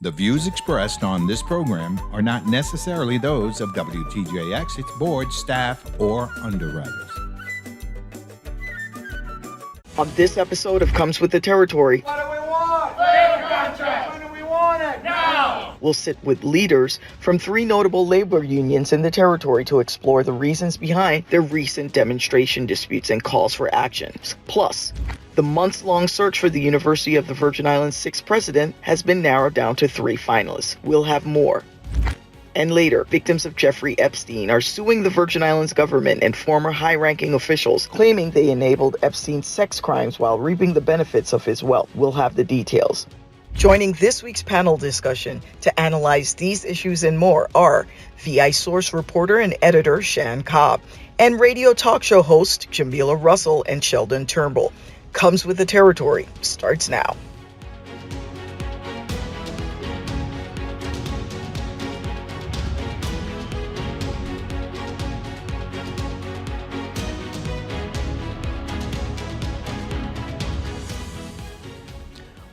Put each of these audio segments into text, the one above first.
The views expressed on this program are not necessarily those of WTJX, its board, staff, or underwriters. On this episode of Comes with the Territory, what do we want? Labor contract. When do we want it? Now. We'll sit with leaders from 3 notable labor unions in the territory to explore the reasons behind their recent demonstration disputes and calls for actions. Plus, the months-long search for the University of the Virgin Islands' 6th president has been narrowed down to 3 finalists. We'll have more. And later, victims of Jeffrey Epstein are suing the Virgin Islands government and former high-ranking officials, claiming they enabled Epstein's sex crimes while reaping the benefits of his wealth. We'll have the details. Joining this week's panel discussion to analyze these issues and more are VI Source reporter and editor Shan Cobb and radio talk show host Jamila Russell and Sheldon Turnbull. Comes with the Territory starts now.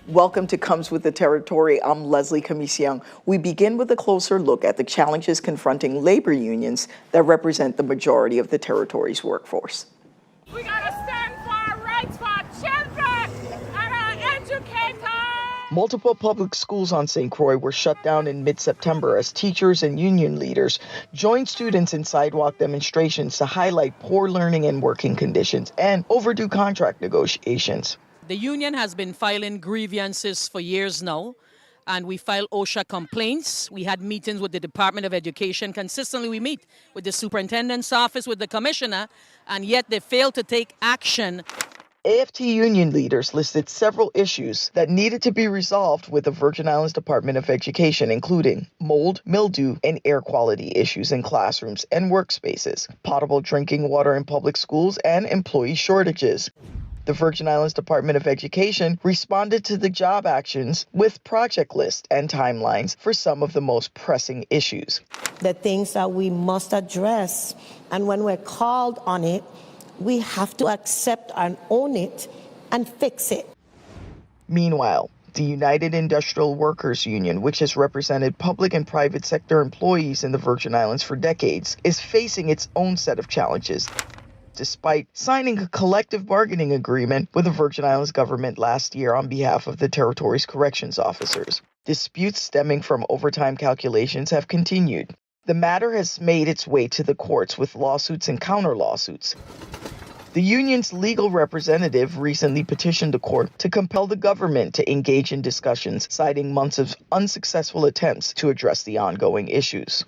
Welcome to Comes with the Territory. I'm Lesley Comissiong. We begin with a closer look at the challenges confronting labor unions that represent the majority of the territory's workforce. We gotta stand for our rights for our children and our educators. Multiple public schools on St. Croix were shut down in mid-September as teachers and union leaders joined students in sidewalk demonstrations to highlight poor learning and working conditions and overdue contract negotiations. The union has been filing grievances for years now, and we file OSHA complaints. We had meetings with the Department of Education. Consistently, we meet with the superintendent's office, with the commissioner, and yet they fail to take action. AFT union leaders listed several issues that needed to be resolved with the Virgin Islands Department of Education, including mold, mildew, and air quality issues in classrooms and workspaces, potable drinking water in public schools, and employee shortages. The Virgin Islands Department of Education responded to the job actions with project lists and timelines for some of the most pressing issues. The things that we must address, and when we're called on it, we have to accept and own it and fix it. Meanwhile, the United Industrial Workers Union, which has represented public and private sector employees in the Virgin Islands for decades, is facing its own set of challenges, despite signing a collective bargaining agreement with the Virgin Islands government last year on behalf of the territory's corrections officers. Disputes stemming from overtime calculations have continued. The matter has made its way to the courts with lawsuits and counter-lawsuits. The union's legal representative recently petitioned the court to compel the government to engage in discussions, citing months of unsuccessful attempts to address the ongoing issues.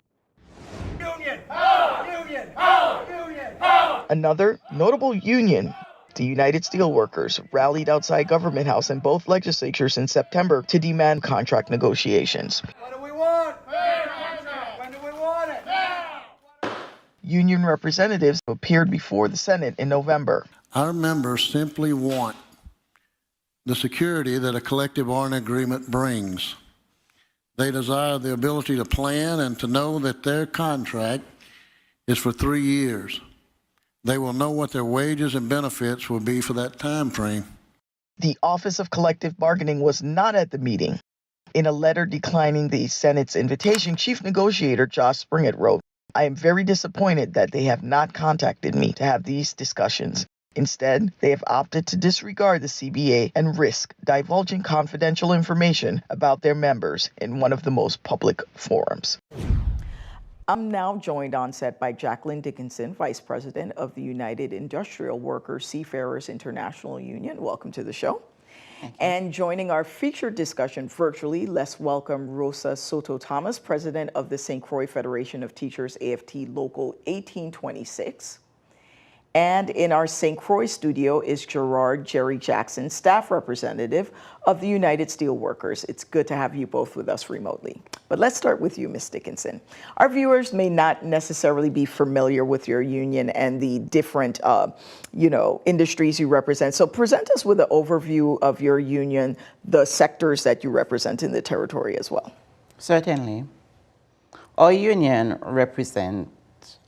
Union! Power! Union! Power! Union! Power! Another notable union, the United Steelworkers, rallied outside Government House and both legislatures in September to demand contract negotiations. What do we want? Labor contract. When do we want it? Now. Union representatives appeared before the Senate in November. Our members simply want the security that a collective bargaining agreement brings. They desire the ability to plan and to know that their contract is for 3 years. They will know what their wages and benefits will be for that time frame. The Office of Collective Bargaining was not at the meeting. In a letter declining the Senate's invitation, Chief Negotiator Josh Springett wrote, "I am very disappointed that they have not contacted me to have these discussions. Instead, they have opted to disregard the CBA and risk divulging confidential information about their members in one of the most public forums." I'm now joined on set by Jacqueline Dickinson, Vice President of the United Industrial Workers Seafarers International Union. Welcome to the show. And joining our featured discussion virtually, let's welcome Rosa Soto-Thomas, President of the St. Croix Federation of Teachers, AFT Local 1826. And in our St. Croix studio is Gerard Jerry Jackson, staff representative of the United Steelworkers. It's good to have you both with us remotely. But let's start with you, Ms. Dickinson. Our viewers may not necessarily be familiar with your union and the different, industries you represent. So present us with an overview of your union, the sectors that you represent in the territory as well. Certainly. Our union represents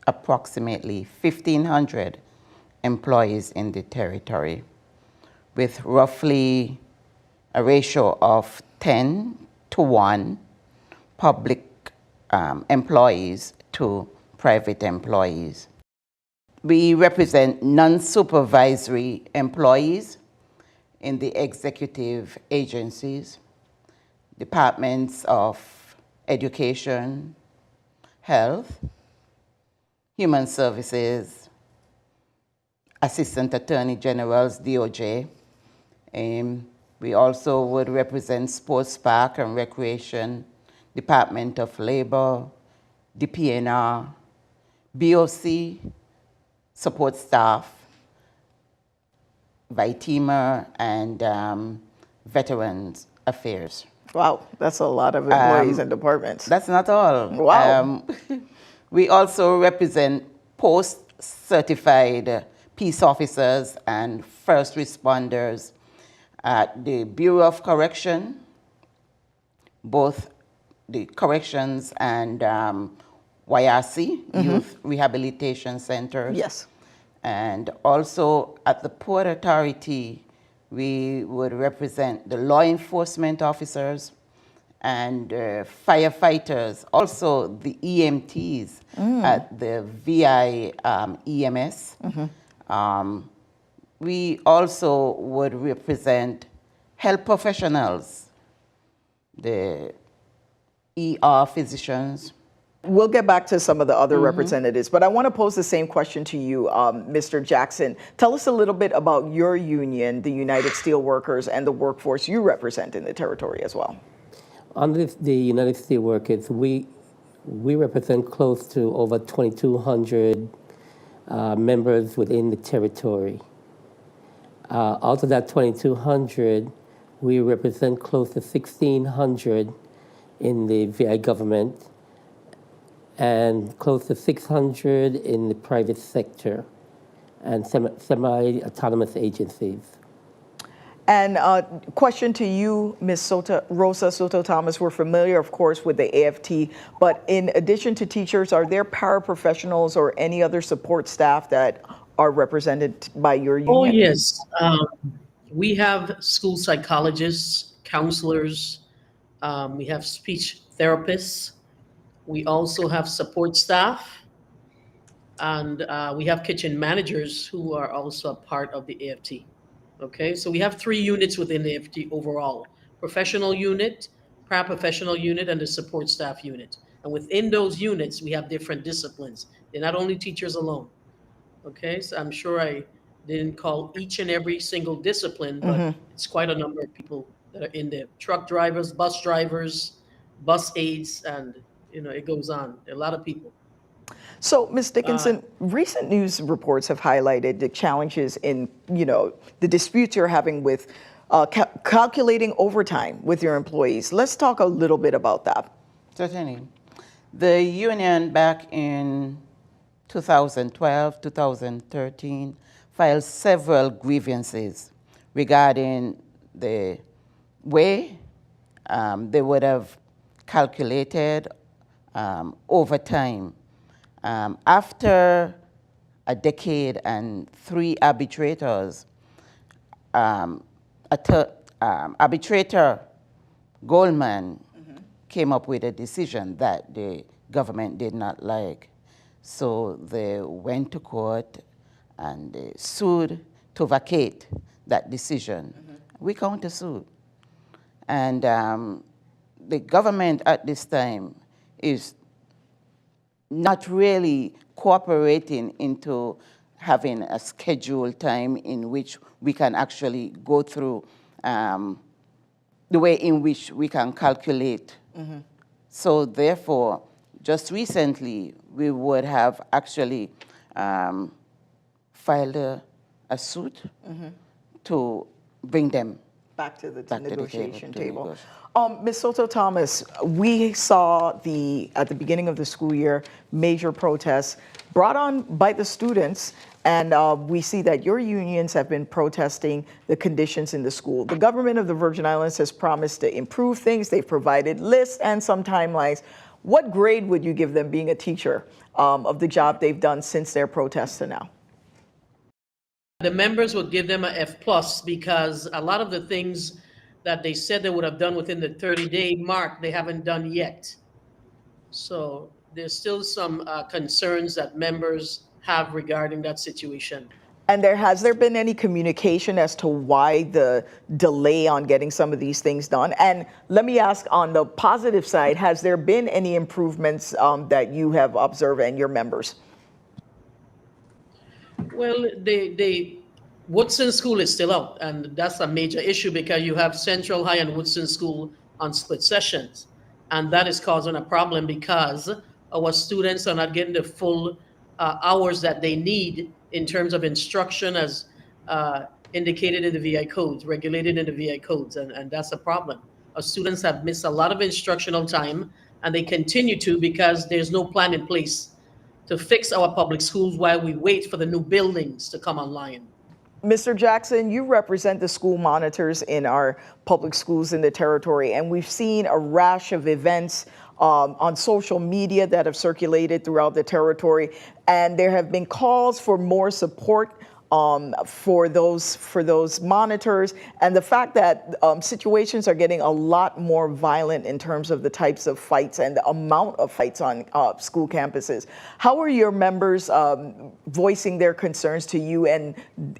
approximately 1,500 employees in the territory, with roughly a ratio of 10 to 1, public employees to private employees. We represent non-supervisory employees in the executive agencies, departments of education, health, human services, assistant attorney generals, DOJ. We also would represent sports park and recreation, Department of Labor, DPNR, BOC, support staff, VITEMA, and Veterans Affairs. Wow, that's a lot of employees and departments. That's not all. Wow. We also represent post-certified peace officers and first responders at the Bureau of Correction, both the corrections and YRC, Youth Rehabilitation Centers. Yes. And also at the Port Authority, we would represent the law enforcement officers and firefighters, also the EMTs at the VI EMS. We also would represent health professionals, the ER physicians. We'll get back to some of the other representatives, but I want to pose the same question to you, Mr. Jackson. Tell us a little bit about your union, the United Steelworkers, and the workforce you represent in the territory as well. Under the United Steelworkers, we represent close to over 2,200 members within the territory. Out of that 2,200, we represent close to 1,600 in the VI government and close to 600 in the private sector and semi-autonomous agencies. And question to you, Ms. Rosa Soto Thomas. We're familiar, of course, with the AFT, but in addition to teachers, are there paraprofessionals or any other support staff that are represented by your union? Oh, yes. We have school psychologists, counselors, we have speech therapists. We also have support staff, and we have kitchen managers who are also a part of the AFT. Okay, so we have 3 units within the AFT overall: professional unit, paraprofessional unit, and the support staff unit. And within those units, we have different disciplines. They're not only teachers alone. Okay, so I'm sure I didn't call each and every single discipline, but it's quite a number of people that are in there. Truck drivers, bus aides, and it goes on. There are a lot of people. So, Ms. Dickinson, recent news reports have highlighted the challenges in, the disputes you're having with calculating overtime with your employees. Let's talk a little bit about that. Certainly. The union back in 2012, 2013 filed several grievances regarding the way they would have calculated overtime. After a decade and 3 arbitrators, arbitrator Goldman came up with a decision that the government did not like. So they went to court and they sued to vacate that decision. We countersued. And the government at this time is not really cooperating into having a scheduled time in which we can actually go through the way in which we can calculate. So therefore, just recently, we would have actually filed a suit to bring them back to the back negotiation to the table. negotiation. Ms. Soto Thomas, we saw at the beginning of the school year, major protests brought on by the students, and we see that your unions have been protesting the conditions in the school. The government of the Virgin Islands has promised to improve things. They've provided lists and some timelines. What grade would you give them being a teacher of the job they've done since their protests to now? The members would give them a F+ because a lot of the things that they said they would have done within the 30-day mark, they haven't done yet. So there's still some concerns that members have regarding that situation. And has there been any communication as to why the delay on getting some of these things done? And let me ask, on the positive side, has there been any improvements that you have observed and your members? Well, Woodson School is still out, and that's a major issue because you have Central High and Woodson School on split sessions. And that is causing a problem because our students are not getting the full hours that they need in terms of instruction as indicated in the VI codes, regulated in the VI codes, and that's a problem. Our students have missed a lot of instructional time, and they continue to because there's no plan in place to fix our public schools while we wait for the new buildings to come online. Mr. Jackson, you represent the school monitors in our public schools in the territory, and we've seen a rash of events on social media that have circulated throughout the territory, and there have been calls for more support for those monitors, and the fact that situations are getting a lot more violent in terms of the types of fights and the amount of fights on school campuses. How are your members voicing their concerns to you, and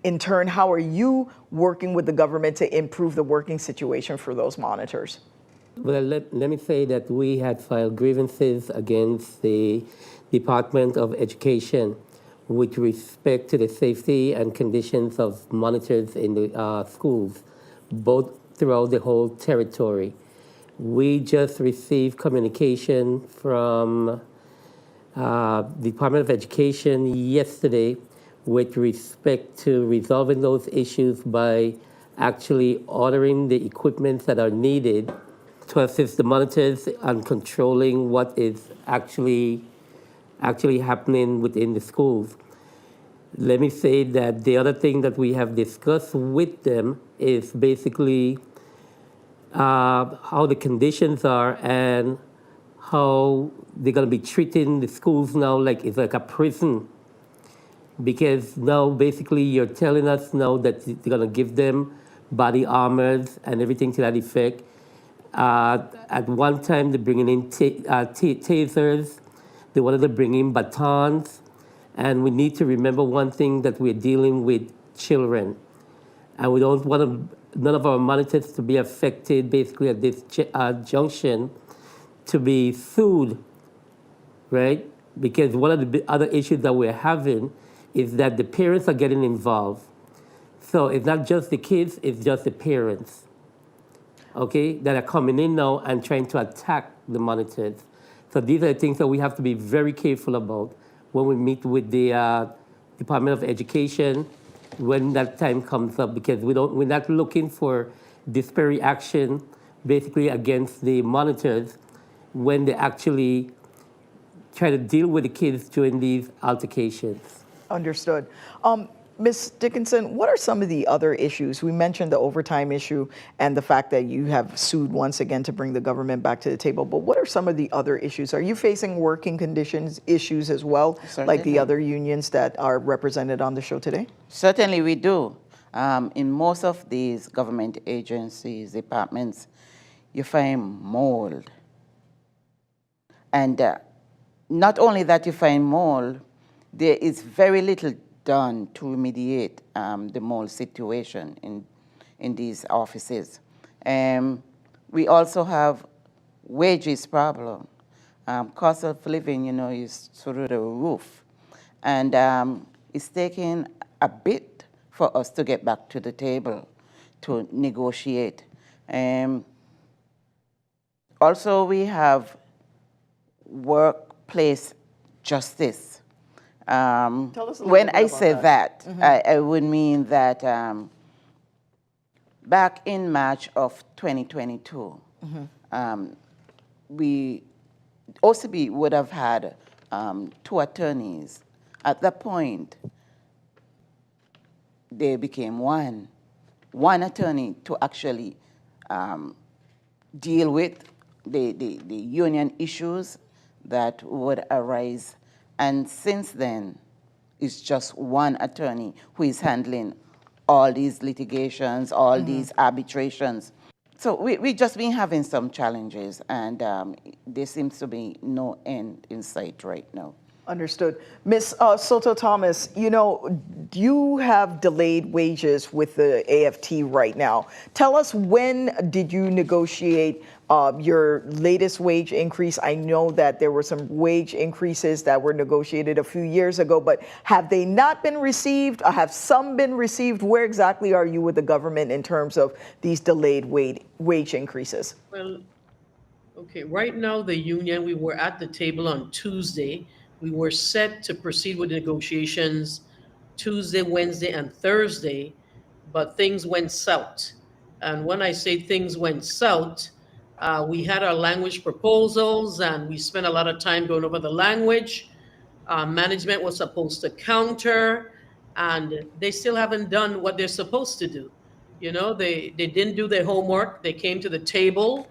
in turn, how are you working with the government to improve the working situation for those monitors? Well, let me say that we had filed grievances against the Department of Education with respect to the safety and conditions of monitors in the schools, both throughout the whole territory. We just received communication from the Department of Education yesterday with respect to resolving those issues by actually ordering the equipment that are needed to assist the monitors and controlling what is actually happening within the schools. Let me say that the other thing that we have discussed with them is basically how the conditions are and how they're going to be treating the schools now like it's like a prison. Because now basically you're telling us now that they're going to give them body armors and everything to that effect. At one time, they're bringing in tasers. They wanted to bring in batons. And we need to remember one thing, that we're dealing with children. And we don't want none of our monitors to be affected basically at this junction to be sued, right? Because one of the other issues that we're having is that the parents are getting involved. So it's not just the kids, it's just the parents, okay, that are coming in now and trying to attack the monitors. So these are the things that we have to be very careful about when we meet with the Department of Education when that time comes up, because we're not looking for disparate action basically against the monitors when they actually try to deal with the kids during these altercations. Understood. Ms. Dickinson, what are some of the other issues? We mentioned the overtime issue and the fact that you have sued once again to bring the government back to the table, but what are some of the other issues? Are you facing working conditions issues as well, Certainly. like the other unions that are represented on the show today? Certainly we do. In most of these government agencies, departments, you find mold. And not only that you find mold, there is very little done to remediate the mold situation in these offices. We also have wages problem. Cost of living, is through the roof. And it's taking a bit for us to get back to the table to negotiate. Also, we have workplace justice. Tell us a little when bit I about say that. that, I would mean that back in March of 2022, OCB would have had 2 attorneys. At that point, they became one attorney to actually deal with the union issues that would arise. And since then, it's just one attorney who is handling all these litigations, all these arbitrations. So we just been having some challenges, and there seems to be no end in sight right now. Understood. Ms. Soto Thomas, you have delayed wages with the AFT right now. Tell us, when did you negotiate your latest wage increase? I know that there were some wage increases that were negotiated a few years ago, but have they not been received? Have some been received? Where exactly are you with the government in terms of these delayed wage increases? Well, okay, right now, the union, we were at the table on Tuesday. We were set to proceed with negotiations Tuesday, Wednesday, and Thursday, but things went south. And when I say things went south, we had our language proposals and we spent a lot of time going over the language. Management was supposed to counter, and they still haven't done what they're supposed to do. They didn't do their homework. They came to the table.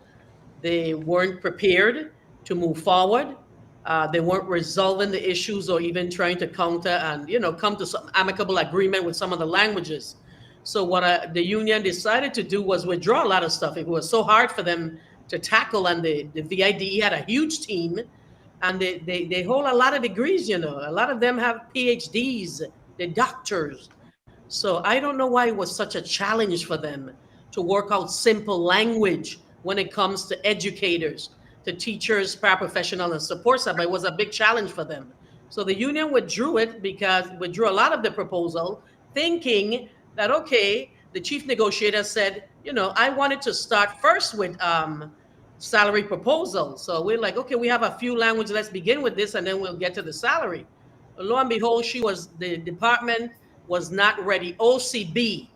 They weren't prepared to move forward. They weren't resolving the issues or even trying to counter and, come to some amicable agreement with some of the languages. So what the union decided to do was withdraw a lot of stuff. It was so hard for them to tackle, and the VIDE had a huge team, and they hold a lot of degrees, A lot of them have PhDs, they're doctors. So I don't know why it was such a challenge for them to work out simple language when it comes to educators, to teachers, paraprofessional, and support staff. It was a big challenge for them. So the union withdrew a lot of the proposal, thinking that, okay, the chief negotiator said, I wanted to start first with salary proposal. So we're like, okay, we have a few languages, let's begin with this, and then we'll get to the salary. Lo and behold, the department was not ready. OCB,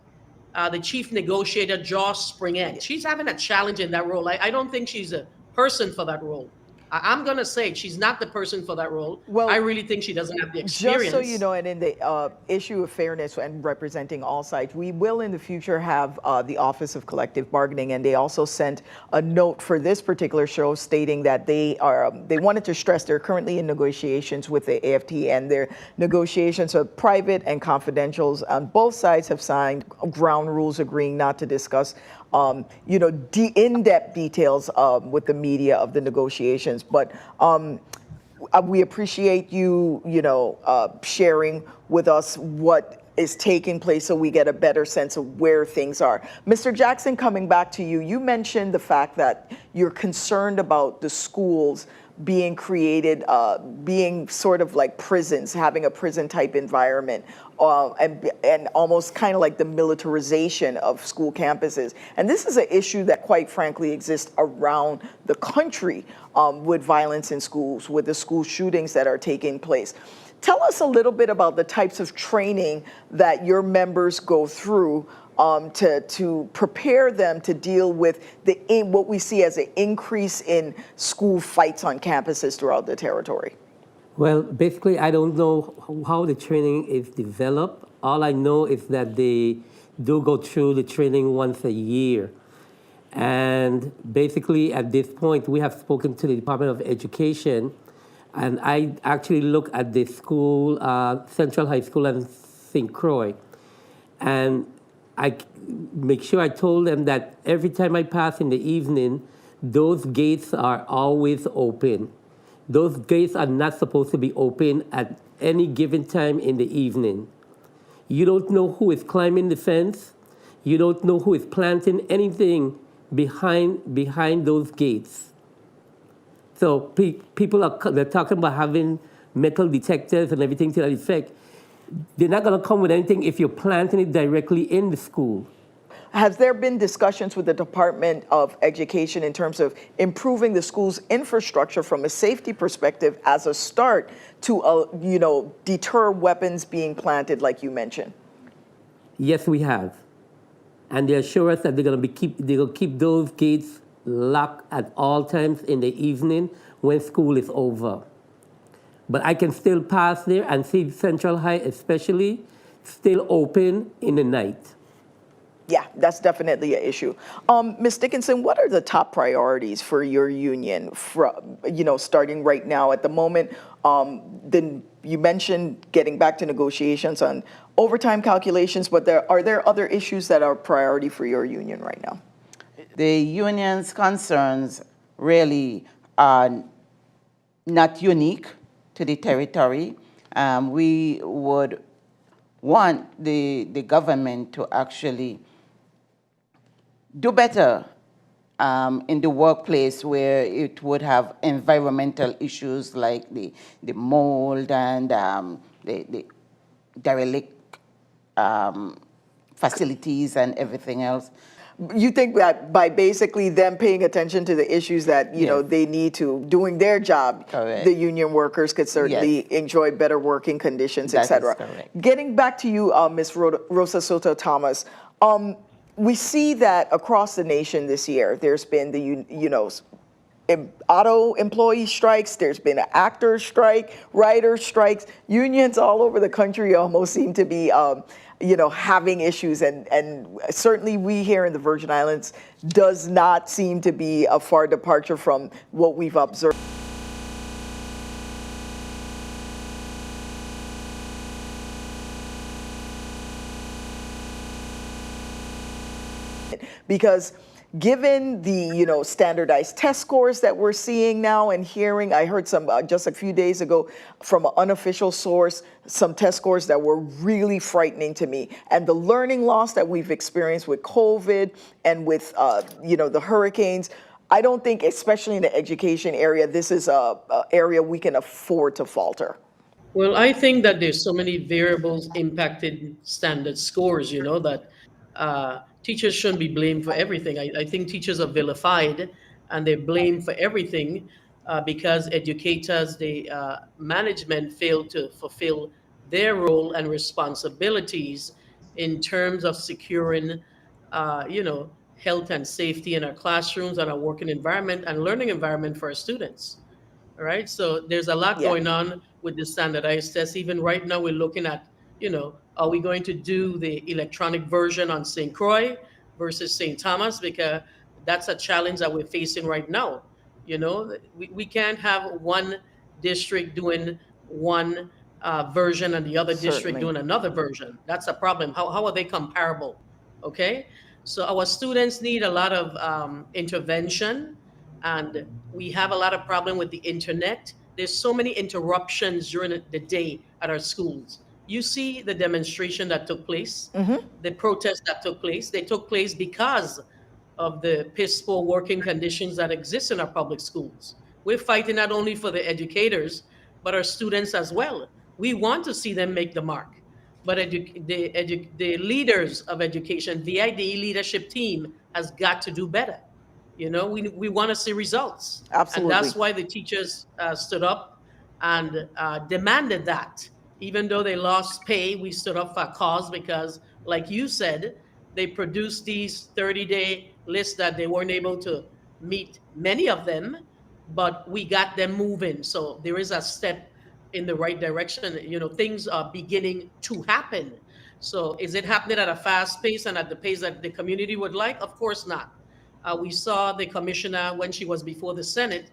the chief negotiator, Joss Springett, she's having a challenge in that role. I don't think she's a person for that role. I'm going to say she's not the person for that role. Well, I really think she doesn't have the experience. Just so you know, and in the issue of fairness and representing all sides, we will in the future have the Office of Collective Bargaining, and they also sent a note for this particular show stating that they wanted to stress they're currently in negotiations with the AFT, and their negotiations are private and confidential. Both sides have signed ground rules agreeing not to discuss in-depth details with the media of the negotiations. But we appreciate you, sharing with us what is taking place so we get a better sense of where things are. Mr. Jackson, coming back to you, you mentioned the fact that you're concerned about the schools being created, being sort of like prisons, having a prison type environment, and almost kind of like the militarization of school campuses. And this is an issue that quite frankly exists around the country with violence in schools, with the school shootings that are taking place. Tell us a little bit about the types of training that your members go through to prepare them to deal with what we see as an increase in school fights on campuses throughout the territory. Well, basically, I don't know how the training is developed. All I know is that they do go through the training once a year. And basically, at this point, we have spoken to the Department of Education, and I actually look at the school, Central High School in St. Croix, and I make sure I told them that every time I pass in the evening, those gates are always open. Those gates are not supposed to be open at any given time in the evening. You don't know who is climbing the fence. You don't know who is planting anything behind those gates. So people they're talking about having metal detectors and everything to that effect. They're not going to come with anything if you're planting it directly in the school. Has there been discussions with the Department of Education in terms of improving the school's infrastructure from a safety perspective as a start to, deter weapons being planted, like you mentioned? Yes, we have. And they assure us that they're going to keep those gates locked at all times in the evening when school is over. But I can still pass there and see Central High especially still open in the night. Yeah, that's definitely an issue. Ms. Dickinson, what are the top priorities for your union, starting right now at the moment? Then you mentioned getting back to negotiations on overtime calculations, but are there other issues that are priority for your union right now? The union's concerns really are not unique to the territory. We would want the government to actually do better in the workplace, where it would have environmental issues like the mold and the derelict facilities and everything else. You think that by basically them paying attention to the issues that, you know, they need to, doing their job, Correct. the union workers could certainly enjoy better working conditions, That et cetera. is correct. Getting back to you, Ms. Rosa Soto Thomas, we see that across the nation this year, there's been the, auto employee strikes, there's been an actor strike, writer strikes, unions all over the country almost seem to be, having issues, and certainly we here in the Virgin Islands does not seem to be a far departure from what we've observed. Because given the standardized test scores that we're seeing now and hearing, I heard some just a few days ago from an unofficial source, some test scores that were really frightening to me, and the learning loss that we've experienced with COVID and with the hurricanes. I don't think, especially in the education area, this is a area we can afford to falter. Well, I think that there's so many variables impacted standard scores, that teachers shouldn't be blamed for everything. I think teachers are vilified and they're blamed for everything because educators, the management failed to fulfill their role and responsibilities in terms of securing, health and safety in our classrooms and our working environment and learning environment for our students. All right. So there's a lot going on with the standardized tests. Even right now, we're looking at, are we going to do the electronic version on St. Croix versus St. Thomas? Because that's a challenge that we're facing right now. We can't have one district doing one version and the other district doing another version. That's a problem. How are they comparable? Okay. So our students need a lot of intervention, and we have a lot of problem with the internet. There's so many interruptions during the day at our schools. You see the demonstration that took place, the protests that took place. They took place because of the piss poor working conditions that exist in our public schools. We're fighting not only for the educators, but our students as well. We want to see them make the mark. But the leaders of education, the IDE leadership team, has got to do better. We want to see results. Absolutely. And that's why the teachers stood up and demanded that. Even though they lost pay, we stood up for a cause because, like you said, they produced these 30-day lists that they weren't able to meet many of them, but we got them moving. So there is a step in the right direction. Things are beginning to happen. So is it happening at a fast pace and at the pace that the community would like? Of course not. We saw the commissioner when she was before the Senate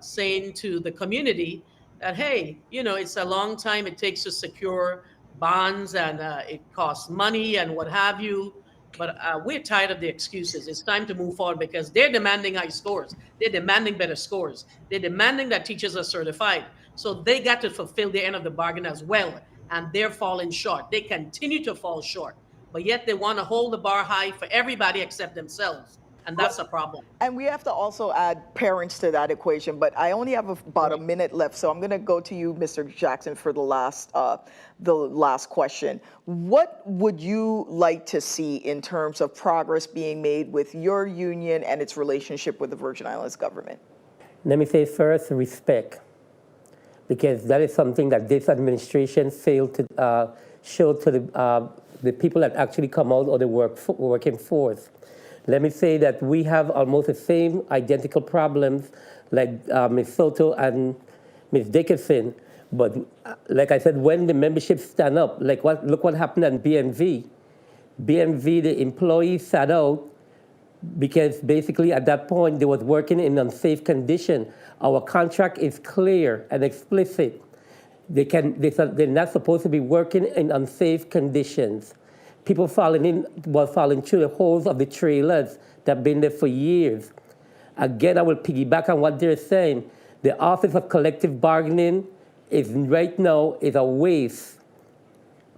saying to the community that, hey, it's a long time it takes to secure bonds and it costs money and what have you. But we're tired of the excuses. It's time to move forward because they're demanding high scores. They're demanding better scores. They're demanding that teachers are certified. So they got to fulfill their end of the bargain as well. And they're falling short. They continue to fall short. But yet they want to hold the bar high for everybody except themselves. And that's a problem. And we have to also add parents to that equation. But I only have about a minute left, so I'm going to go to you, Mr. Jackson, for the last question. What would you like to see in terms of progress being made with your union and its relationship with the Virgin Islands government? Let me say first, respect, because that is something that this administration failed to show to the people that actually come out of the working force. Let me say that we have almost the same identical problems like Ms. Soto and Ms. Dickinson. But like I said, when the membership stand up, look what happened at BMV. BMV, the employees sat out because basically at that point they was working in unsafe condition. Our contract is clear and explicit. They're not supposed to be working in unsafe conditions. People falling through the holes of the trailers, that have been there for years. Again, I will piggyback on what they're saying. The Office of Collective Bargaining is right now is a waste,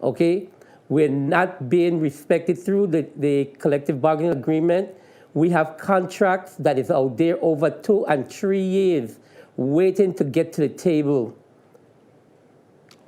okay? We're not being respected through the collective bargaining agreement. We have contracts that is out there over 2 and 3 years waiting to get to the table.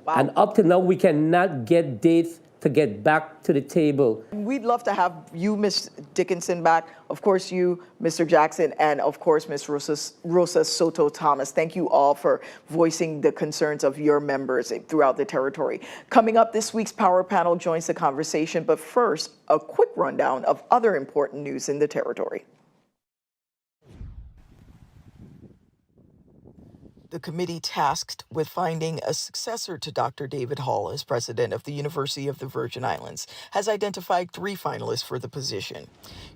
Wow. And up to now, we cannot get dates to get back to the table. We'd love to have you, Ms. Dickinson, back. Of course, you, Mr. Jackson, and of course, Ms. Rosa Soto Thomas. Thank you all for voicing the concerns of your members throughout the territory. Coming up, this week's Power Panel joins the conversation. But first, a quick rundown of other important news in the territory. The committee tasked with finding a successor to Dr. David Hall as president of the University of the Virgin Islands has identified 3 finalists for the position.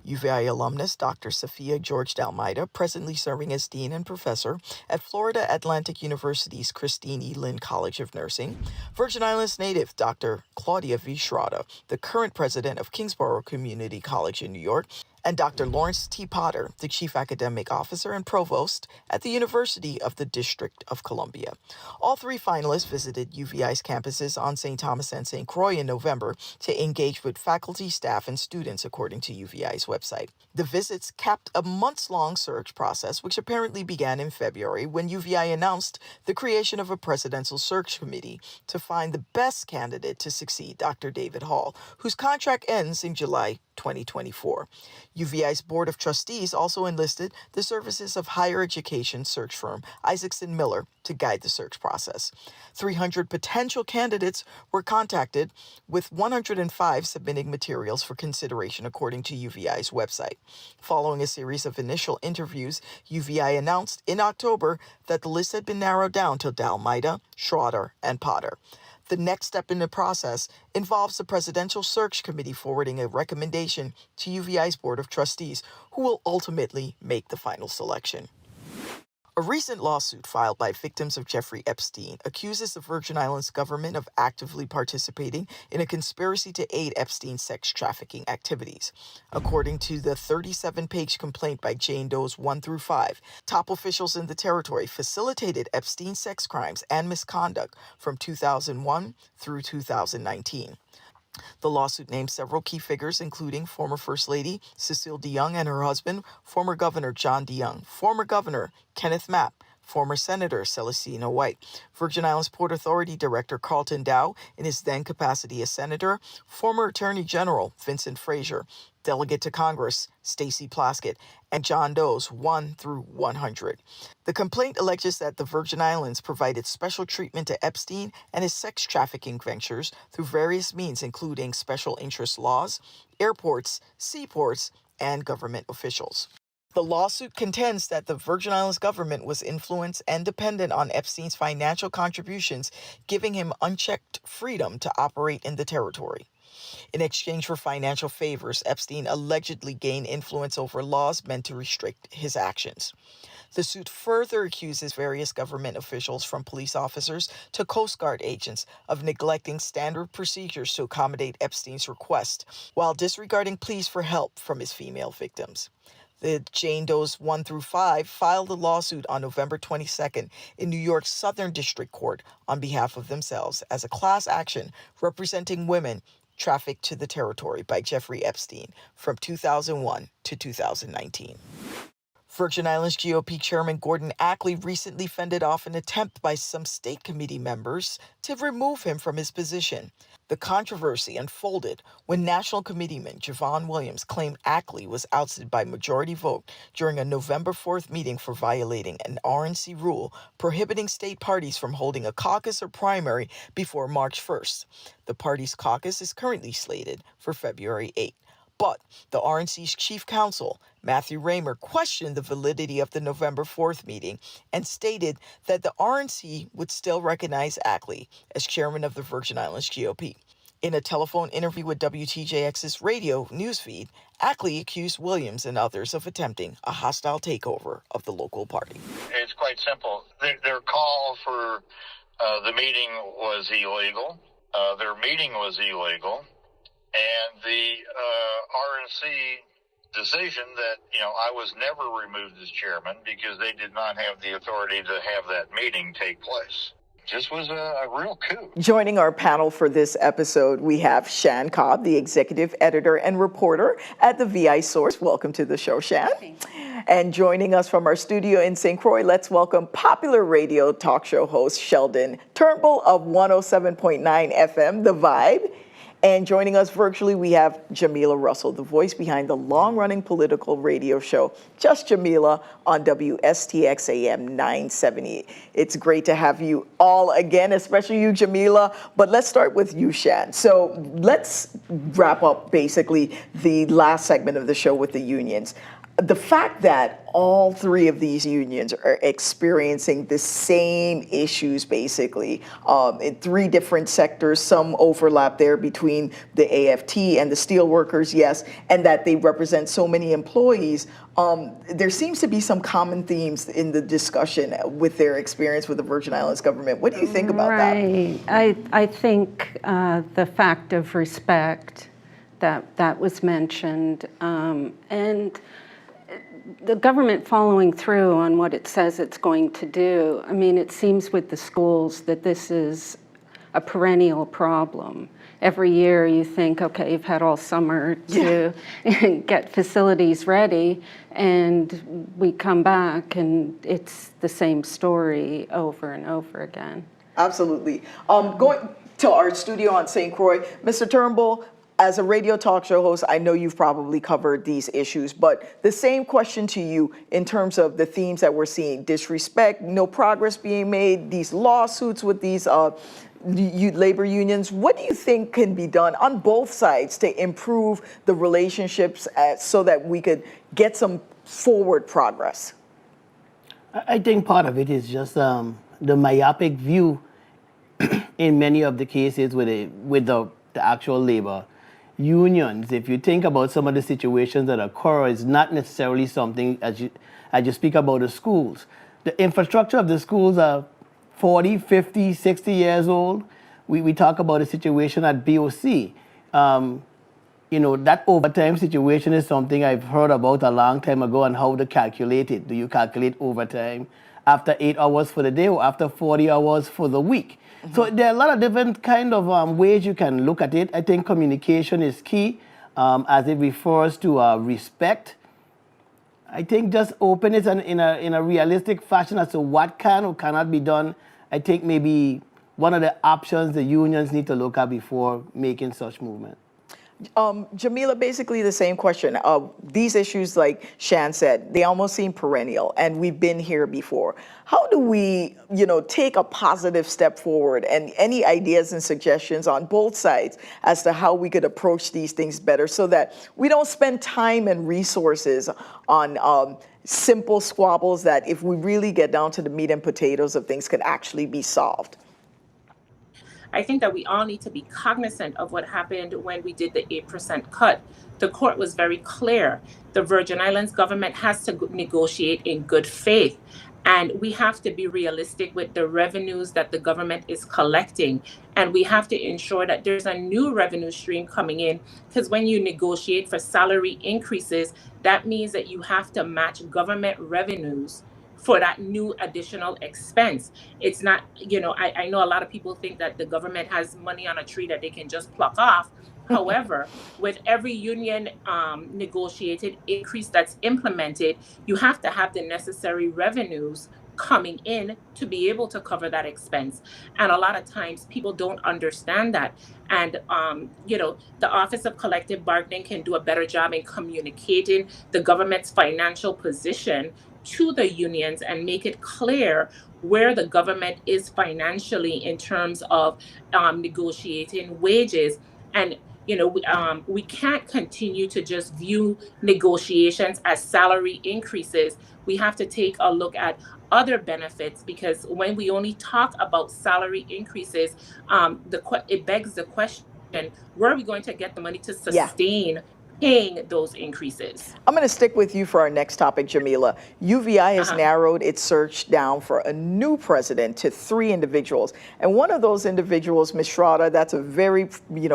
UVI alumnus Dr. Sophia George Dalmaida, presently serving as dean and professor at Florida Atlantic University's Christine E. Lynn College of Nursing. Virgin Islands native Dr. Claudia V. Schroeder, the current president of Kingsborough Community College in New York, and Dr. Lawrence T. Potter, the Chief Academic Officer and Provost at the University of the District of Columbia. All 3 finalists visited UVI's campuses on St. Thomas and St. Croix in November to engage with faculty, staff, and students, according to UVI's website. The visits capped a months-long search process, which apparently began in February when UVI announced the creation of a presidential search committee to find the best candidate to succeed Dr. David Hall, whose contract ends in July 2024. UVI's Board of Trustees also enlisted the services of higher education search firm Isaacson Miller to guide the search process. 300 potential candidates were contacted, with 105 submitting materials for consideration, according to UVI's website. Following a series of initial interviews, UVI announced in October that the list had been narrowed down to Dalmaida, Schroeder, and Potter. The next step in the process involves the Presidential Search Committee forwarding a recommendation to UVI's Board of Trustees, who will ultimately make the final selection. A recent lawsuit filed by victims of Jeffrey Epstein accuses the Virgin Islands government of actively participating in a conspiracy to aid Epstein's sex trafficking activities. According to the 37-page complaint by Jane Does 1 through 5, top officials in the territory facilitated Epstein's sex crimes and misconduct from 2001 through 2019. The lawsuit names several key figures, including former First Lady Cecile DeYoung and her husband, former Governor John DeYoung, former Governor Kenneth Mapp, former Senator Celestina White, Virgin Islands Port Authority Director Carlton Dow in his then capacity as Senator, former Attorney General Vincent Fraser, Delegate to Congress Stacey Plaskett, and John Does 1 through 100. The complaint alleges that the Virgin Islands provided special treatment to Epstein and his sex trafficking ventures through various means, including special interest laws, airports, seaports, and government officials. The lawsuit contends that the Virgin Islands government was influenced and dependent on Epstein's financial contributions, giving him unchecked freedom to operate in the territory. In exchange for financial favors, Epstein allegedly gained influence over laws meant to restrict his actions. The suit further accuses various government officials, from police officers to Coast Guard agents, of neglecting standard procedures to accommodate Epstein's request, while disregarding pleas for help from his female victims. The Jane Does 1 through 5 filed a lawsuit on November 22nd in New York's Southern District Court on behalf of themselves as a class action representing women trafficked to the territory by Jeffrey Epstein from 2001 to 2019. Virgin Islands GOP Chairman Gordon Ackley recently fended off an attempt by some state committee members to remove him from his position. The controversy unfolded when National Committeeman Javon Williams claimed Ackley was ousted by majority vote during a November 4th meeting for violating an RNC rule prohibiting state parties from holding a caucus or primary before March 1st. The party's caucus is currently slated for February 8th. But the RNC's chief counsel, Matthew Raymer, questioned the validity of the November 4th meeting and stated that the RNC would still recognize Ackley as chairman of the Virgin Islands GOP. In a telephone interview with WTJX's radio newsfeed, Ackley accused Williams and others of attempting a hostile takeover of the local party. It's quite simple. Their call for the meeting was illegal. Their meeting was illegal. And the RNC decision that, I was never removed as chairman because they did not have the authority to have that meeting take place. This was a real coup. Joining our panel for this episode, we have Shan Cobb, the executive editor and reporter at the VI Source. Welcome to the show, Shan. And joining us from our studio in St. Croix, let's welcome popular radio talk show host Sheldon Turnbull of 107.9 FM, The Vibe. And joining us virtually, we have Jamila Russell, the voice behind the long-running political radio show, Just Jamila, on WSTX AM 970. It's great to have you all again, especially you, Jamila. But let's start with you, Shan. So let's wrap up, basically, the last segment of the show with the unions. The fact that all three of these unions are experiencing the same issues, basically, in three different sectors, some overlap there between the AFT and the steelworkers, yes, and that they represent so many employees, there seems to be some common themes in the discussion with their experience with the Virgin Islands government. What do you think about that? I think the fact of respect that was mentioned, and the government following through on what it says it's going to do. I mean, it seems with the schools that this is a perennial problem. Every year you think, okay, you've had all summer to get facilities ready, and we come back and it's the same story over and over again. Absolutely. Going to our studio on St. Croix, Mr. Turnbull, as a radio talk show host, I know you've probably covered these issues, but the same question to you in terms of the themes that we're seeing: disrespect, no progress being made, these lawsuits with these labor unions. What do you think can be done on both sides to improve the relationships so that we could get some forward progress? I think part of it is just the myopic view in many of the cases with the actual labor unions. If you think about some of the situations that occur, it's not necessarily something, as you speak about the schools. The infrastructure of the schools are 40, 50, 60 years old. We talk about a situation at BOC. That overtime situation is something I've heard about a long time ago, and how to calculate it. Do you calculate overtime after 8 hours for the day or after 40 hours for the week? So there are a lot of different kind of ways you can look at it. I think communication is key as it refers to respect. I think just open it in a realistic fashion as to what can or cannot be done. I think maybe one of the options the unions need to look at before making such movement. Jamila, basically the same question. These issues, like Shan said, they almost seem perennial, and we've been here before. How do we, take a positive step forward, and any ideas and suggestions on both sides as to how we could approach these things better so that we don't spend time and resources on simple squabbles that, if we really get down to the meat and potatoes of things, could actually be solved? I think that we all need to be cognizant of what happened when we did the 8% cut. The court was very clear. The Virgin Islands government has to negotiate in good faith. And we have to be realistic with the revenues that the government is collecting. And we have to ensure that there's a new revenue stream coming in, because when you negotiate for salary increases, that means that you have to match government revenues for that new additional expense. It's not, I know a lot of people think that the government has money on a tree that they can just pluck off. However, with every union negotiated increase that's implemented, you have to have the necessary revenues coming in to be able to cover that expense. And a lot of times people don't understand that. And, the Office of Collective Bargaining can do a better job in communicating the government's financial position to the unions and make it clear where the government is financially in terms of negotiating wages. And we can't continue to just view negotiations as salary increases. We have to take a look at other benefits, because when we only talk about salary increases, it begs the question, where are we going to get the money to sustain paying those increases. I'm going to stick with you for our next topic, Jamila. UVI has narrowed its search down for a new president to 3 individuals. And one of those individuals, Ms. Schroeder, that's a very,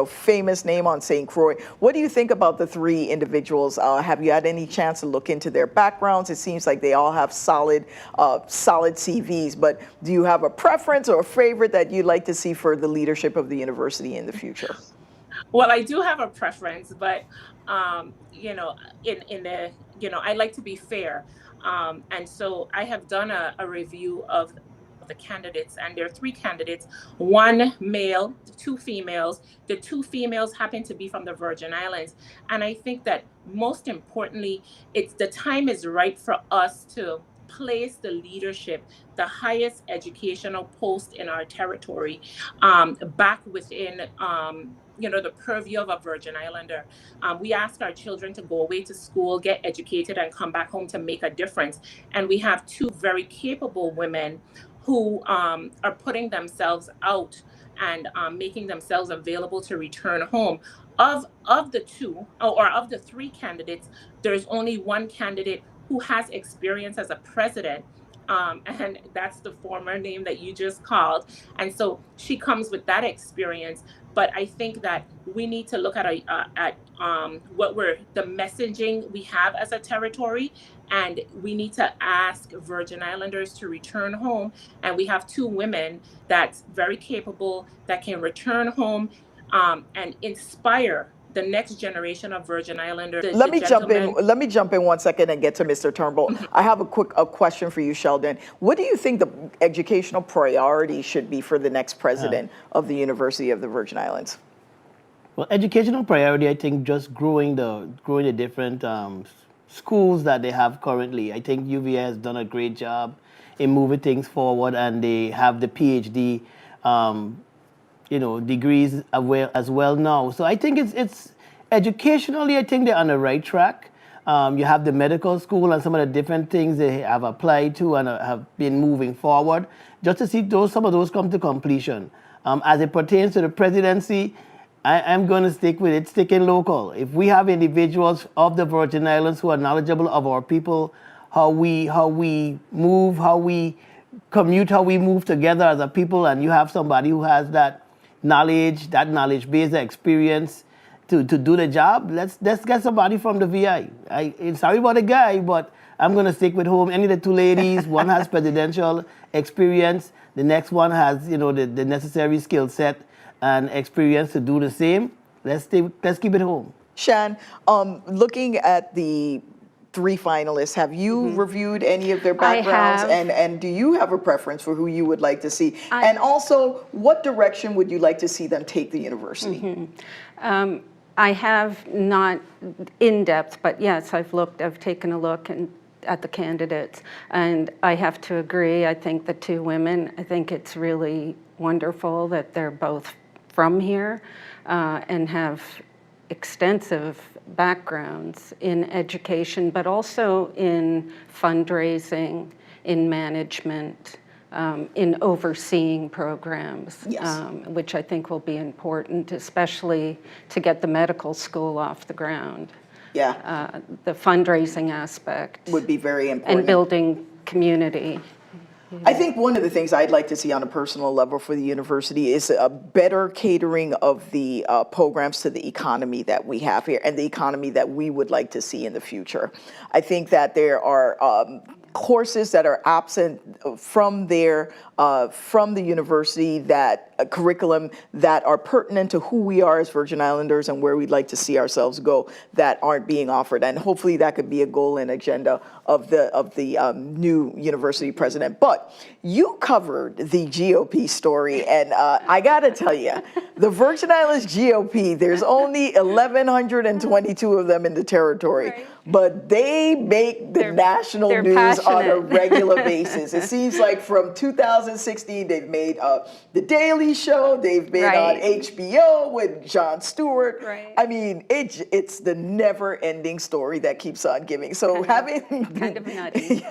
famous name on St. Croix. What do you think about the 3 individuals? Have you had any chance to look into their backgrounds? It seems like they all have solid CVs, but do you have a preference or a favorite that you'd like to see for the leadership of the university in the future? Well, I do have a preference, but I like to be fair. And so I have done a review of the candidates, and there are 3 candidates, 1 male, 2 females. The 2 females happen to be from the Virgin Islands. And I think that most importantly, the time is right for us to place the leadership, the highest educational post in our territory, back within the purview of a Virgin Islander. We ask our children to go away to school, get educated, and come back home to make a difference. And we have 2 very capable women who are putting themselves out and making themselves available to return home. Of the 2, or of the 3 candidates, there's only 1 candidate who has experience as a president. And that's the former name that you just called. And so she comes with that experience. But I think that we need to look at the messaging we have as a territory, and we need to ask Virgin Islanders to return home. And we have 2 women that's very capable that can return home and inspire the next generation of Virgin Islanders. Let me jump in 1 second and get to Mr. Turnbull. I have a question for you, Sheldon. What do you think the educational priority should be for the next president of the University of the Virgin Islands? Well, educational priority, I think, just growing the different schools that they have currently. I think UVA has done a great job in moving things forward, and they have the PhD degrees as well now. So I think it's educationally, I think they're on the right track. You have the medical school and some of the different things they have applied to and have been moving forward, just to see some of those come to completion. As it pertains to the presidency, I'm going to stick with it, sticking local. If we have individuals of the Virgin Islands who are knowledgeable of our people, how we move, how we commute, how we move together as a people, and you have somebody who has that knowledge-based experience to do the job, let's get somebody from the VI. Sorry about the guy, but I'm going to stick with home. Any of the 2 ladies, one has presidential experience, the next one has the necessary skill set and experience to do the same. Let's keep it home. Shan, looking at the 3 finalists, have you reviewed any of their backgrounds? And do you have a preference for who you would like to see? And also, what direction would you like to see them take the university? I have not in depth, but yes, I've taken a look at the candidates, and I have to agree. I think the 2 women, I think it's really wonderful that they're both from here and have extensive backgrounds in education, but also in fundraising, in management, in overseeing programs, which I think will be important, especially to get the medical school off the ground. Yeah. The fundraising aspect would be very important. And building community. I think one of the things I'd like to see on a personal level for the university is a better catering of the programs to the economy that we have here and the economy that we would like to see in the future. I think that there are courses that are absent from the university, that curriculum that are pertinent to who we are as Virgin Islanders and where we'd like to see ourselves go, that aren't being offered. And hopefully that could be a goal and agenda of the new university president. But you covered the GOP story, and I gotta tell you, the Virgin Islands GOP, there's only 1,122 of them in the territory. Right. But they make the national news passionate. On a regular basis. It seems like from 2016, they've made The Daily Show. They've been on HBO with Jon Stewart. Right. I mean, it's the never-ending story that keeps on giving. So kind of nutty.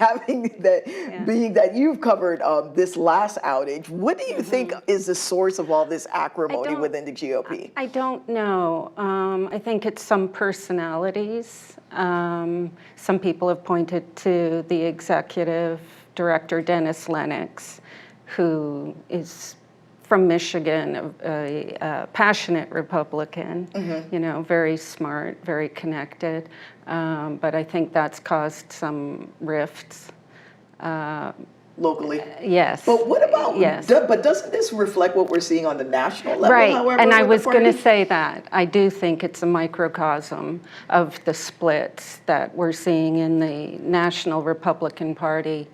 Being that you've covered this last outage, what do you think is the source of all this acrimony within the GOP? I don't know. I think it's some personalities. Some people have pointed to the executive director, Dennis Lennox, who is from Michigan, a passionate Republican, you know, very smart, very connected. But I think that's caused some rifts. Locally? Yes. But what about, yes. But doesn't this reflect what we're seeing on the national level, right. however? And I with was the going to party? say that. I do think it's a microcosm of the splits that we're seeing in the national Republican Party.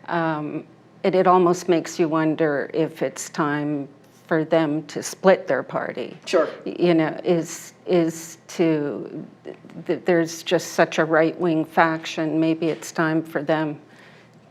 It almost makes you wonder if it's time for them to split their party. Sure. You know, there's just such a right-wing faction. Maybe it's time for them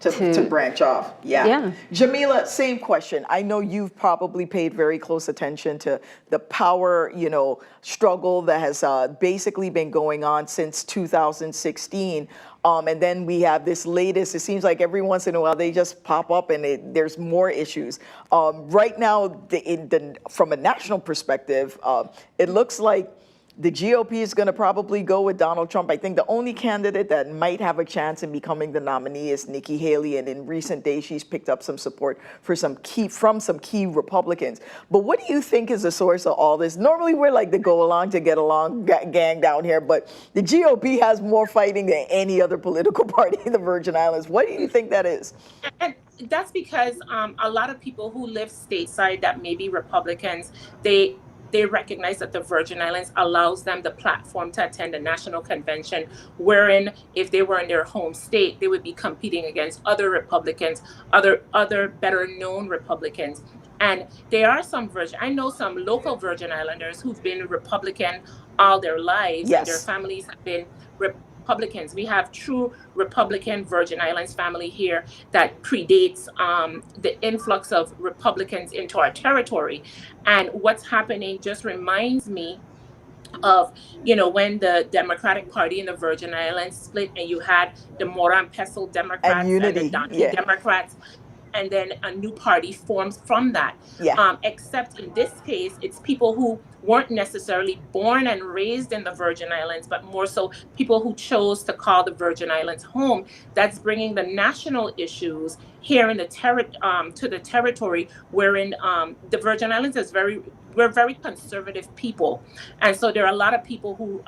to branch off. Yeah. Jamila, same question. I know you've probably paid very close attention to the power, you know, struggle that has basically been going on since 2016. And then we have this latest, it seems like every once in a while they just pop up and there's more issues. Right now, from a national perspective, it looks like the GOP is going to probably go with Donald Trump. I think the only candidate that might have a chance in becoming the nominee is Nikki Haley, and in recent days she's picked up some support from some key Republicans. But what do you think is the source of all this? Normally we're like the go along to get along gang down here, but the GOP has more fighting than any other political party in the Virgin Islands. What do you think that is? And that's because a lot of people who live stateside that may be Republicans, they recognize that the Virgin Islands allows them the platform to attend a national convention, wherein if they were in their home state, they would be competing against other Republicans, other better known Republicans. And there are I know some local Virgin Islanders who've been Republican all their lives, yes. and their families have been Republicans. We have true Republican Virgin Islands family here that predates the influx of Republicans into our territory. And what's happening just reminds me of, you know, when the Democratic Party in the Virgin Islands split and you had the Mora and Pestle Democrats and the Donkey Democrats. And then a new party forms from that. Yeah. Except in this case, it's people who weren't necessarily born and raised in the Virgin Islands, but more so people who chose to call the Virgin Islands home. That's bringing the national issues here in the to the territory, wherein the Virgin Islands is we're very conservative people. And so there are a lot of people who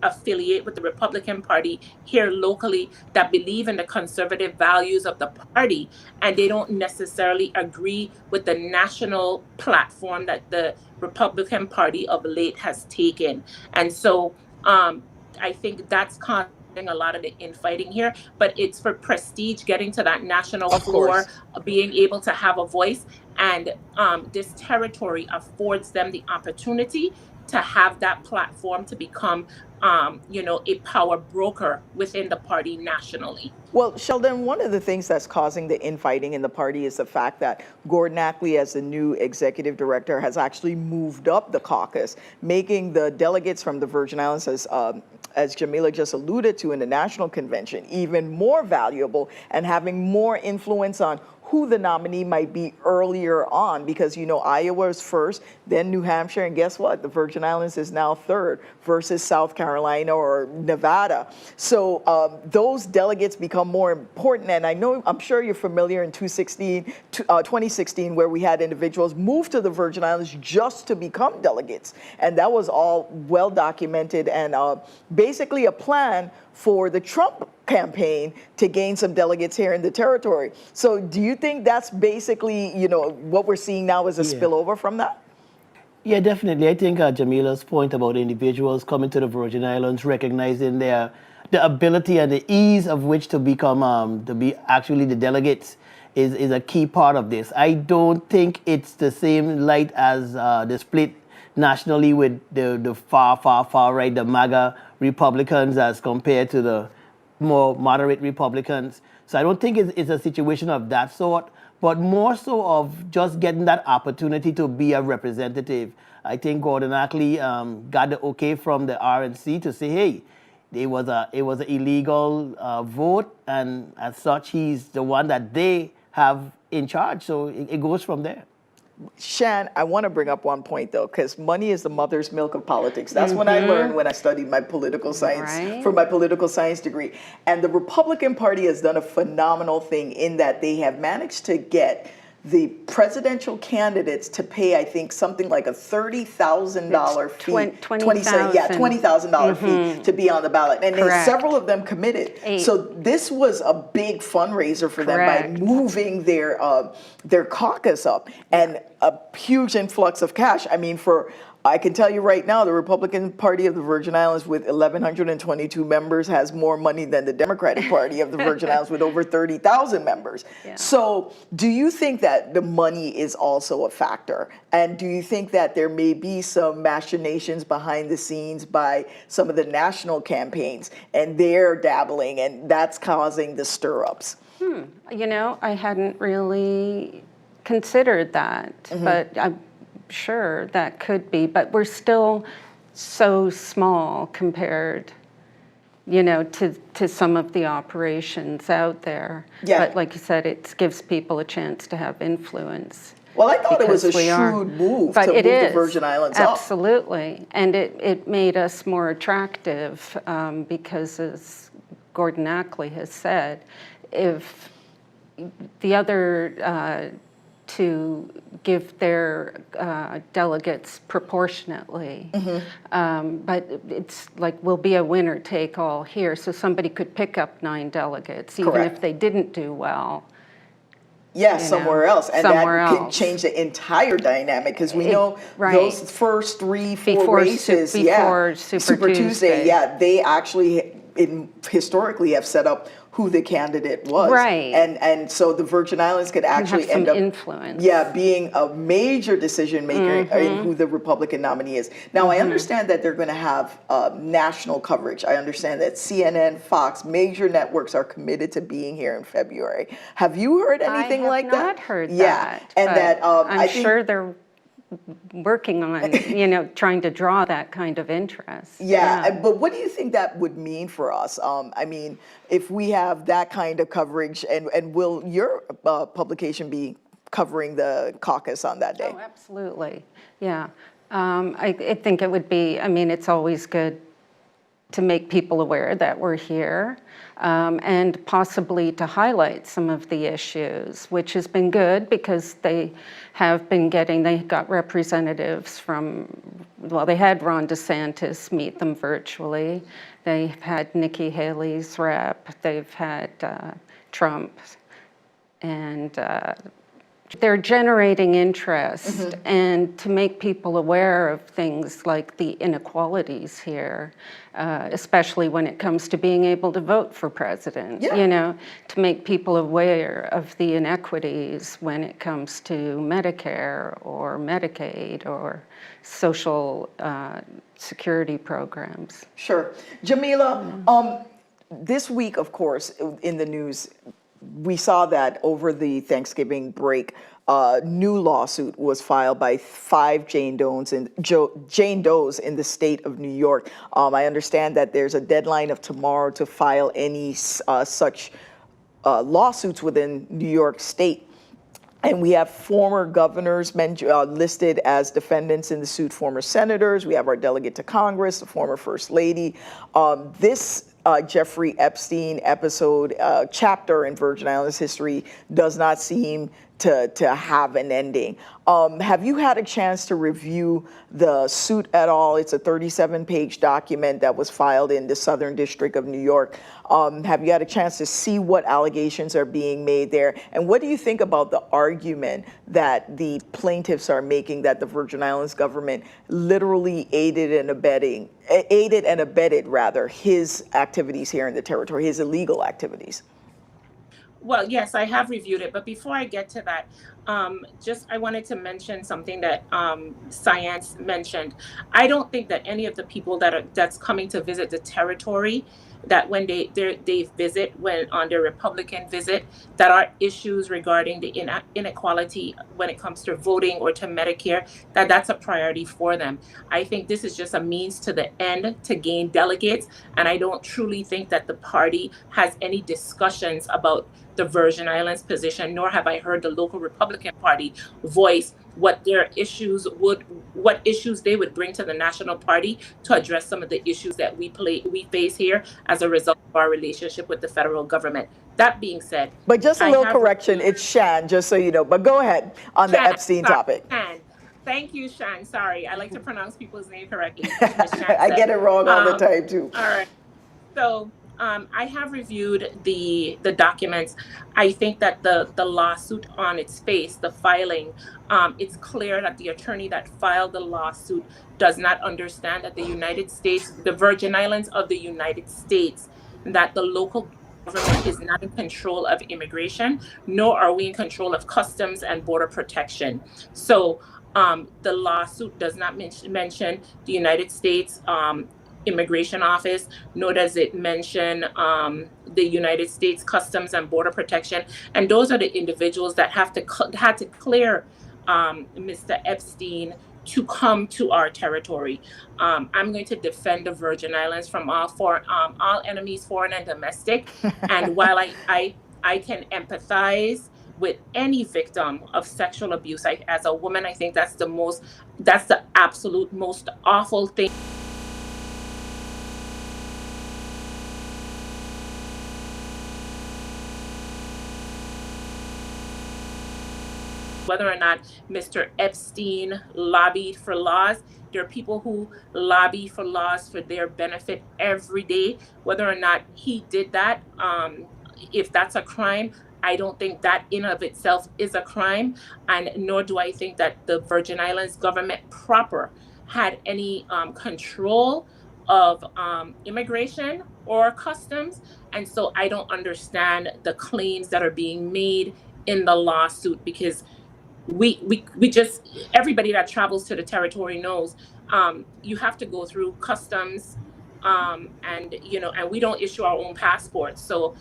affiliate with the Republican Party here locally that believe in the conservative values of the party, and they don't necessarily agree with the national platform that the Republican Party of late has taken. And so I think that's causing a lot of the infighting here, but it's for prestige, getting to that national floor, being able to have a voice. And this territory affords them the opportunity to have that platform to become, you know, a power broker within the party nationally. Well, Sheldon, one of the things that's causing the infighting in the party is the fact that Gordon Ackley, as the new executive director, has actually moved up the caucus, making the delegates from the Virgin Islands, as Jamila just alluded to in the national convention, even more valuable and having more influence on who the nominee might be earlier on, because, you know, Iowa is first, then New Hampshire, and guess what? The Virgin Islands is now third versus South Carolina or Nevada. So those delegates become more important. And I'm sure you're familiar in 2016, where we had individuals move to the Virgin Islands just to become delegates. And that was all well documented and basically a plan for the Trump campaign to gain some delegates here in the territory. So do you think that's basically, you know, what we're seeing now is a spillover from that? Yeah, definitely. I think Jamila's point about individuals coming to the Virgin Islands, recognizing the ability and the ease of which to become, to be actually the delegates is a key part of this. I don't think it's the same light as the split nationally with the far right, the MAGA Republicans, as compared to the more moderate Republicans. So I don't think it's a situation of that sort, but more so of just getting that opportunity to be a representative. I think Gordon Ackley got the okay from the RNC to say, hey, it was an illegal vote, and as such, he's the one that they have in charge. So it goes from there. Shan, I want to bring up one point though, because money is the mother's milk of politics. That's what I learned when I studied my political science for my political science degree. And the Republican Party has done a phenomenal thing in that they have managed to get the presidential candidates to pay, I think, something like a $30,000 fee, $20,000 fee to be on the ballot, and several of them committed. So this was a big fundraiser for them by moving their caucus up, and a huge influx of cash. I mean, I can tell you right now, the Republican Party of the Virgin Islands with 1,122 members has more money than the Democratic Party of the Virgin Islands with over 30,000 members. So do you think that the money is also a factor? And do you think that there may be some machinations behind the scenes by some of the national campaigns and they're dabbling and that's causing the stir-ups? You know, I hadn't really considered that, but I'm sure that could be, but we're still so small compared, you know, to some of the operations out there. But like you said, it gives people a chance to have influence. Well, I thought it was a shrewd move to move the Virgin Islands up. Absolutely. And it made us more attractive because, as Gordon Ackley has said, if the other to give their delegates proportionately. But it's like, we'll be a winner take all here. So somebody could pick up 9 delegates, even if they didn't do well. Somewhere else. And that could change the entire dynamic, because we know those first 3-4 races, before Super Tuesday, they actually historically have set up who the candidate was. And so the Virgin Islands could actually end up influence. Being a major decision maker in who the Republican nominee is. Now, I understand that they're going to have national coverage. I understand that CNN, Fox, major networks are committed to being here in February. Have you heard anything like that? I have not heard that. And that I'm sure they're working on, you know, trying to draw that kind of interest. But what do you think that would mean for us? I mean, if we have that kind of coverage, and will your publication be covering the caucus on that day? Oh, absolutely. I think it would be, I mean, it's always good to make people aware that we're here, and possibly to highlight some of the issues, which has been good because they got representatives from, well, they had Ron DeSantis meet them virtually. They've had Nikki Haley's rep. They've had Trump, and they're generating interest, and to make people aware of things like the inequalities here, especially when it comes to being able to vote for president, you know, to make people aware of the inequities when it comes to Medicare or Medicaid or social security programs. Sure. Jamila, this week, of course, in the news, we saw that over the Thanksgiving break, a new lawsuit was filed by 5 Jane Does in the state of New York. I understand that there's a deadline of tomorrow to file any such lawsuits within New York State. And we have former governors listed as defendants in the suit, former senators. We have our delegate to Congress, the former First Lady. This Jeffrey Epstein episode, chapter in Virgin Islands history, does not seem to have an ending. Have you had a chance to review the suit at all? It's a 37-page document that was filed in the Southern District of New York. Have you had a chance to see what allegations are being made there? And what do you think about the argument that the plaintiffs are making that the Virgin Islands government literally aided and abetted his activities here in the territory, his illegal activities? Well, yes, I have reviewed it. But before I get to that, I wanted to mention something that Science mentioned. I don't think that any of the people that's coming to visit the territory, that when they visit, when on their Republican visit, that are issues regarding the inequality when it comes to voting or to Medicare, that's a priority for them. I think this is just a means to the end to gain delegates. And I don't truly think that the party has any discussions about the Virgin Islands position, nor have I heard the local Republican Party voice what their issues what issues they would bring to the national party to address some of the issues that we face here as a result of our relationship with the federal government. That being said, But just a I little have correction, reviewed- it's Shan, just so you know. But go ahead on the Shan, Epstein sorry, topic. Shan. Thank you, Shan. Sorry, I like to pronounce people's name correctly. Ms. Shan I said. get it wrong all the time, too. All right. So I have reviewed the documents. I think that the lawsuit on its face, the filing, it's clear that the attorney that filed the lawsuit does not understand that the United States, the Virgin Islands of the United States, that the local government is not in control of immigration, nor are we in control of customs and border protection. So the lawsuit does not mention the United States Immigration Office, nor does it mention the United States Customs and Border Protection. And those are the individuals that had to clear Mr. Epstein to come to our territory. I'm going to defend the Virgin Islands from all enemies, foreign and domestic. And while I can empathize with any victim of sexual abuse, as a woman, I think that's the absolute most awful thing. Whether or not Mr. Epstein lobbied for laws, there are people who lobby for laws for their benefit every day. Whether or not he did that, if that's a crime, I don't think that in of itself is a crime, and nor do I think that the Virgin Islands government proper had any control of immigration or customs. And so I don't understand the claims that are being made in the lawsuit, because we just, everybody that travels to the territory knows you have to go through customs, and we don't issue our own passports, so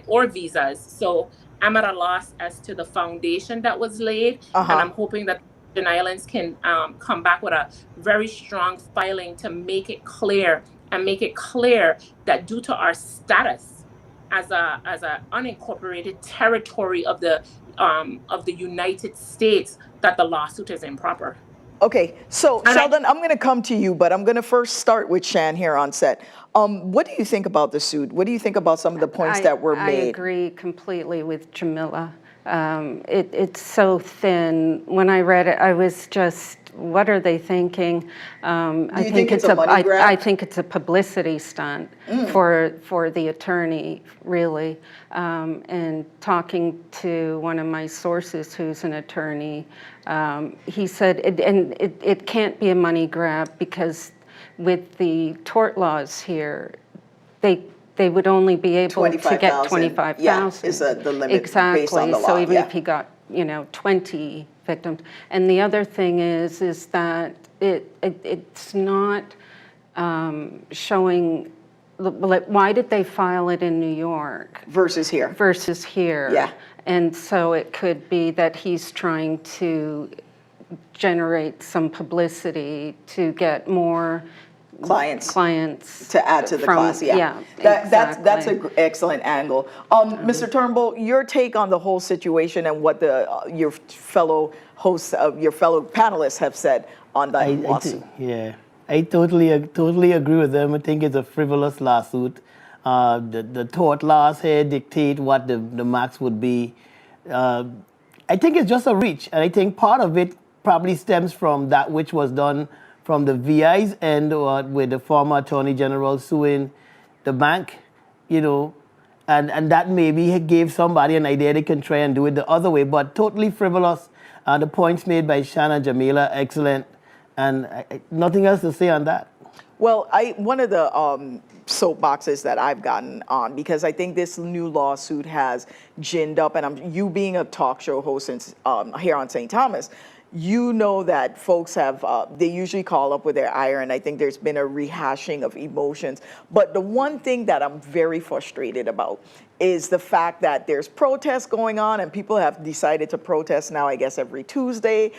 or visas. So I'm at a loss as to the foundation that was laid, and I'm hoping that the Virgin Islands can come back with a very strong filing to make it clear that due to our status as a unincorporated territory of the United States, that the lawsuit is improper. Okay, so Sheldon, I'm going to come to you, but I'm going to first start with Shan here on set. What do you think about the suit? What do you think about some of the points that were made? I agree completely with Jamila. It's so thin. When I read it, I was just, what are they thinking? I think it's a money grab? I think it's a publicity stunt for the attorney, really. And talking to one of my sources who's an attorney, he said, it can't be a money grab, because with the tort laws here, they would only be able to get $25,000. Yeah, is the limit exactly. based on the law. So even if he got 20 victims, and the other thing is that it's not showing. Why did they file it in New York versus here? Yeah, and so it could be that he's trying to generate some publicity to get more clients to add to the class. Yeah, that's an excellent angle. Mr. Turnbull, your take on the whole situation and what your fellow hosts, your fellow panelists have said on that lawsuit. I totally agree with them. I think it's a frivolous lawsuit. The tort laws here dictate what the max would be. I think it's just a reach, and I think part of it probably stems from that which was done from the VI's end, with the former Attorney General suing the bank, and that maybe gave somebody an idea they can try and do it the other way, but totally frivolous. The points made by Shanna Jamila, excellent, and nothing else to say on that. Well, one of the soapboxes that I've gotten on, because I think this new lawsuit has ginned up, and you being a talk show host here on St. Thomas, you know that folks have, they usually call up with their ire, and I think there's been a rehashing of emotions. But the one thing that I'm very frustrated about is the fact that there's protests going on, and people have decided to protest now, I guess, every Tuesday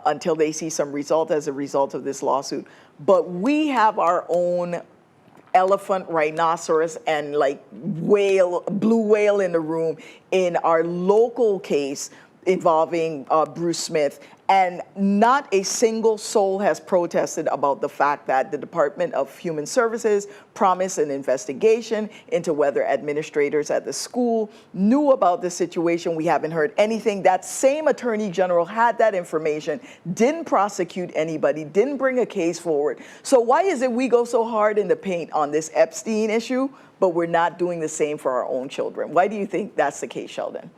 until they see some result as a result of this lawsuit. But we have our own elephant, rhinoceros, and blue whale in the room in our local case involving Bruce Smith And not a single soul has protested about the fact that the Department of Human Services promised an investigation into whether administrators at the school knew about the situation. We haven't heard anything. That same Attorney General had that information, didn't prosecute anybody, didn't bring a case forward. So why is it we go so hard in the paint on this Epstein issue, but we're not doing the same for our own children? Why do you think that's the case, Sheldon?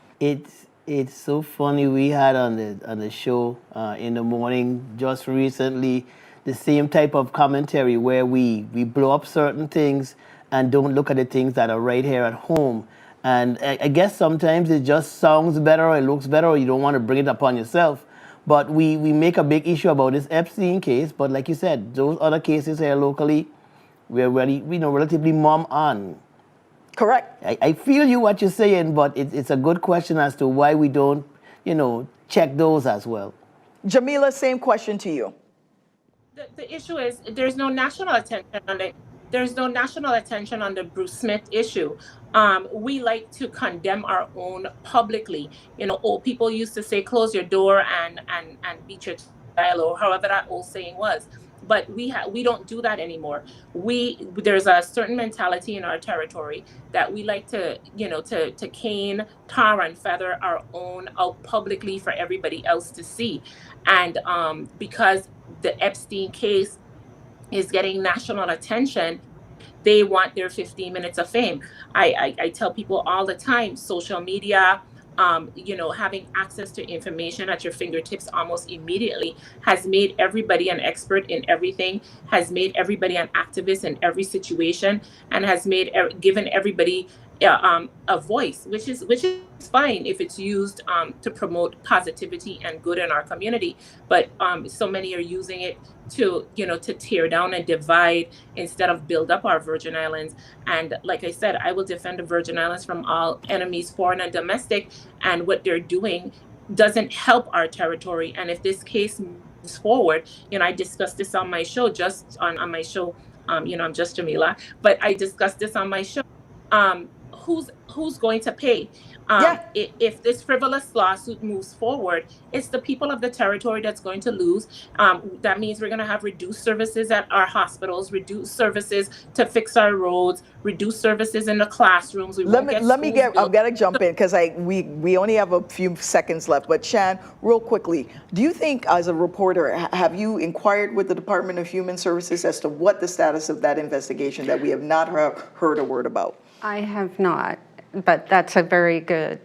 It's so funny. We had on the show in the morning just recently the same type of commentary where we blow up certain things and don't look at the things that are right here at home. And I guess sometimes it just sounds better, or it looks better, or you don't want to bring it upon yourself. But we make a big issue about this Epstein case. But like you said, those other cases here locally, we're relatively mum on. Correct. I feel you what you're saying, but it's a good question as to why we don't, check those as well. Jamila, same question to you. The issue is there's no national attention on it. There's no national attention on the Bruce Smith issue. We like to condemn our own publicly. Old people used to say, close your door and beat your child, or however that old saying was. But we don't do that anymore. There's a certain mentality in our territory that we like to cane, tar, and feather our own out publicly for everybody else to see. And because the Epstein case is getting national attention, they want their 15 minutes of fame. I tell people all the time, social media, having access to information at your fingertips almost immediately has made everybody an expert in everything, has made everybody an activist in every situation, and has given everybody a voice, which is fine if it's used to promote positivity and good in our community. But so many are using it to tear down and divide instead of build up our Virgin Islands. And like I said, I will defend the Virgin Islands from all enemies, foreign and domestic. And what they're doing doesn't help our territory. And if this case moves forward, I discussed this on my show, on my show. I'm just Jamila, but I discussed this on my show. Who's going to pay? If this frivolous lawsuit moves forward, it's the people of the territory that's going to lose. That means we're going to have reduced services at our hospitals, reduced services to fix our roads, reduced services in the classrooms. I've got to jump in because we only have a few seconds left. But Shan, real quickly, do you think as a reporter, have you inquired with the Department of Human Services as to what the status of that investigation that we have not heard a word about? I have not, but that's a very good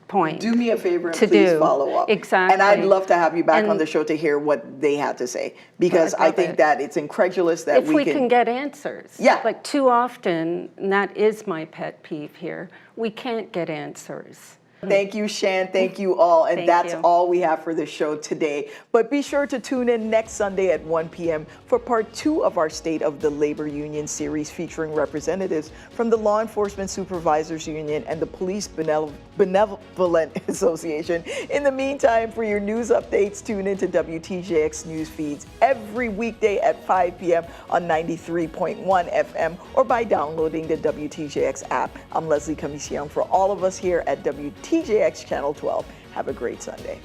point. Do me a favor and please follow up. Exactly. And I'd love to have you back on the show to hear what they had to say, because I think that it's incredulous that if we can get answers. Yeah. Like too often, and that is my pet peeve here, we can't get answers. Thank you, Shan. Thank you all. And that's all we have for the show today. But be sure to tune in next Sunday at 1 p.m. for part 2 of our State of the Labor Union series featuring representatives from the Law Enforcement Supervisors Union and the Police Benevolent Association. In the meantime, for your news updates, tune into WTJX news feeds every weekday at 5 p.m. on 93.1 FM or by downloading the WTJX app. I'm Lesley Comissiong. For all of us here at WTJX Channel 12, have a great Sunday.